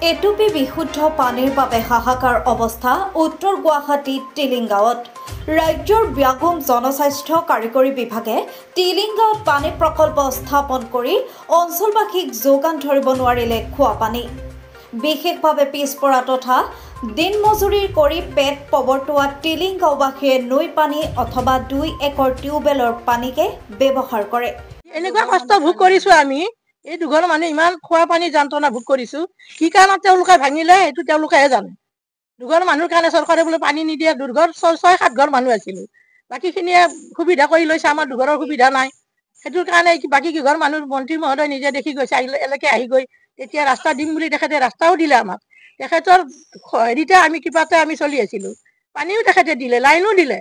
এটুপি বিশুদ্ধ পানীৰ বাবে হাহাকাৰ অৱস্থা উত্তৰ গুৱাহাটীত টিলিংগাঁৱত ৰাজ্যৰ ব্যাগম জনস্বাস্থ্য কাৰিকৰী বিভাগে টিলিংগাঁৱত পানী প্ৰকল্প স্থাপন কৰি অঞ্চলবাসীক যোগান ধৰিব নোৱাৰিলে খোৱা পানী বিশেষভাৱে পিছপৰা তথা দিন মজুৰি কৰি পেট পবৰ্তোৱা টিলিংগাঁওবাসীয়ে নৈ পানী অথবা 2 একৰ টিউবেলৰ পানীকে ব্যৱহাৰ কৰে। এনেকুৱা কষ্ট ভোগ কৰিছো আমি এই দুঘৰ মানুহ ইমান খোৱা পানী যন্ত্ৰণা ভোগ কৰিছো কি কাৰণত তেওঁলোকে ভাঙিলে এইটো তেওঁলোকেহে জানে। দুঘৰ মানুহৰ কাৰণে চৰকাৰে বোলে পানী নিদিয়ে দুঘৰ 6-7 ঘৰ মানুহ আছিল বাকীখিনিয়ে সুবিধা কৰি লৈছে আমাৰ দুঘৰৰ সুবিধা নাই সেইটোৰ কাৰণে বাকী কিঘৰ মানুহ মন্ত্ৰী মহোদয় নিজে দেখি গৈছে এলেকে আহি গৈ তেতিয়া ৰাস্তা দিম বুলি তেখেতে ৰাস্তাও দিলে আমাক তেখেতৰ হেৰিতে আমি কিবাতে আমি চলি আছিলো পানীও তেখেতে দিলে লাইনো দিলে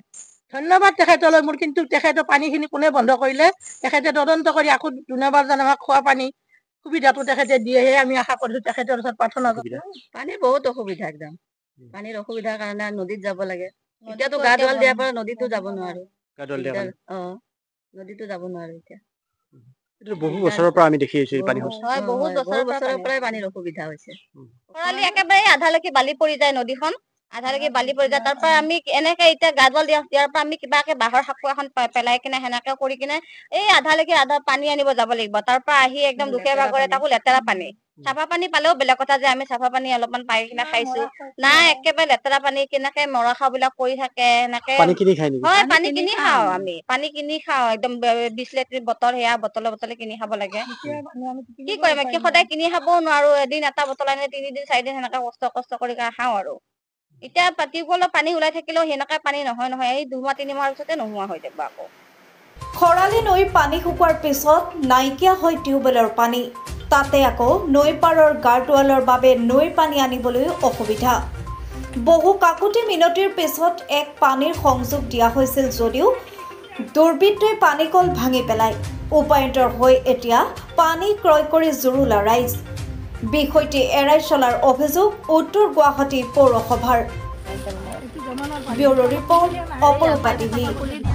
ধন্যবাদ তেখেতলৈ মোৰ কিন্তু তেখেতৰ পানীখিনি কোনে বন্ধ কৰিলে তেখেতে তদন্ত কৰি আকৌ ধন্যবাদ জানাম খোৱা পানী সুবিধাটো তেখেতে দিয়েহে আমি আশা কৰিছো তেখেতৰ ওচৰত প্ৰাৰ্থনা কৰিছো। পানী বহুত অসুবিধা একদম পানীৰ অসুবিধাৰ কাৰণে নদীত যাব লাগে এতিয়াতো গা ধোৱাল দিয়াৰ পৰা নদীতো যাব নোৱাৰো নদীতো যাব নোৱাৰো এতিয়া বহু বছৰৰ পৰা আমি দেখি আহিছো পানী বহুত বছৰৰ পৰাই পানীৰ অসুবিধা হৈছে খৰালি একেবাৰে আধালৈকে বালি পৰি যায় নদীখন আধালৈকে বালি পৰি যায় তাৰ পৰা আমি এনেকে এতিয়া গা ধোৱাল দিয়াৰ পৰা আমি কিবাকে বাঁহৰ সাঁকো এখন পেলাই কিনে সেনেকে কৰি কিনে এই আধালৈকে আধা পানী আনিব যাব লাগিব তাৰ পৰা আহি একদম দুখীয়া ভাগৰে তাকো লেতেৰা পানী চাফা পানী পালেও বেলেগ কথা যে আমি চাফা পানী অলপমান পাই কিনে খাইছো নাই একেবাৰে লেতেৰা পানী কেনেকে মৰা খাওঁবিলাক কৰি থাকে এনেকে হয় পানী কিনি খাওঁ আমি পানী কিনি খাওঁ একদম 20 লিটাৰ বটল সেয়া বটলে কিনি খাব লাগে কি কৰিম কি সদায় কিনি খাবও নোৱাৰো এদিন এটা বটল আনিলে 3 দিন 4 দিন সেনেকে কষ্ট কৰি খাওঁ আৰু এতিয়া টিউবৱেলৰ পানী ওলাই থাকিলেও সেনেকে পানী নহয় এই 2 মাহ 3 মাহৰ পিছতে নোহোৱা হৈ যাব আকৌ খৰালি নৈৰ পানী শুকোৱাৰ পিছত নাইকিয়া হয় টিউবৱেলৰ পানী তাতে আকৌ নৈ পাৰৰ গাৰ্ডৱালৰ বাবে নৈৰ পানী আনিবলৈ অসুবিধা বহু কাকুতি মিনতিৰ পিছত এক পানীৰ সংযোগ দিয়া হৈছিল যদিও দুৰ্বৃত্তই পানীকল ভাঙি পেলাই উপায়ন্তৰ হৈ এতিয়া পানী ক্ৰয় কৰি জুৰুলা ৰাইজ বিষয়টি এৰাই চলাৰ অভিযোগ উত্তৰ গুৱাহাটী পৌৰসভাৰ। ব্যুৰো ৰিপৰ্ট অপৰূপা টিভি।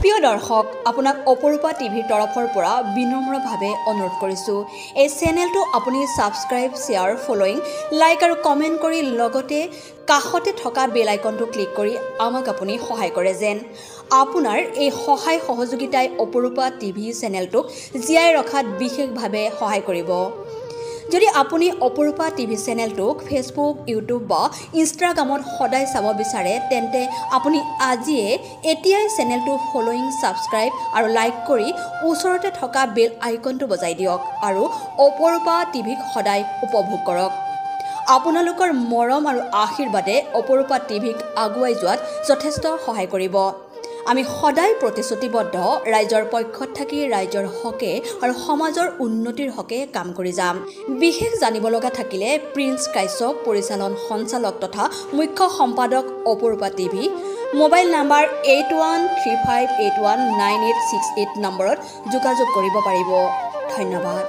প্ৰিয় দৰ্শক আপোনাক অপৰূপা টিভিৰ তৰফৰ পৰা বিনম্ৰভাৱে অনুৰোধ কৰিছোঁ এই চেনেলটো আপুনি ছাবস্ক্ৰাইব শ্বেয়াৰ ফলোইং লাইক আৰু কমেণ্ট কৰি লগতে কাষতে থকা বেল আইকনটো ক্লিক কৰি আমাক আপুনি সহায় কৰে যেন আপোনাৰ এই সহায় সহযোগিতাই অপৰূপা টিভি চেনেলটোক জীয়াই ৰখাত বিশেষভাৱে সহায় কৰিব। যদি আপুনি অপৰূপা টিভি চেনেলটোক ফেচবুক ইউটিউব বা ইনষ্টাগ্ৰামত সদায় চাব বিচাৰে তেন্তে আপুনি এতিয়াই চেনেলটো ফলোইং ছাবস্ক্ৰাইব আৰু লাইক কৰি ওচৰতে থকা বেল আইকনটো বজাই দিয়ক আৰু অপৰূপা টিভিক সদায় উপভোগ কৰক। আপোনালোকৰ মৰম আৰু আশীৰ্বাদে অপৰূপা টিভিক আগুৱাই যোৱাত যথেষ্ট সহায় কৰিব। আমি সদায় প্ৰতিশ্ৰুতিবদ্ধ ৰাইজৰ পক্ষত থাকি ৰাইজৰ হকে আৰু সমাজৰ উন্নতিৰ হকে কাম কৰি যাম। বিশেষ জানিব লগা থাকিলে প্ৰিন্স কাশ্যপ পৰিচালন সঞ্চালক তথা মুখ্য সম্পাদক অপৰূপা টিভি মোবাইল নাম্বাৰ 8135819868 নম্বৰত যোগাযোগ কৰিব পাৰিব। ধন্যবাদ।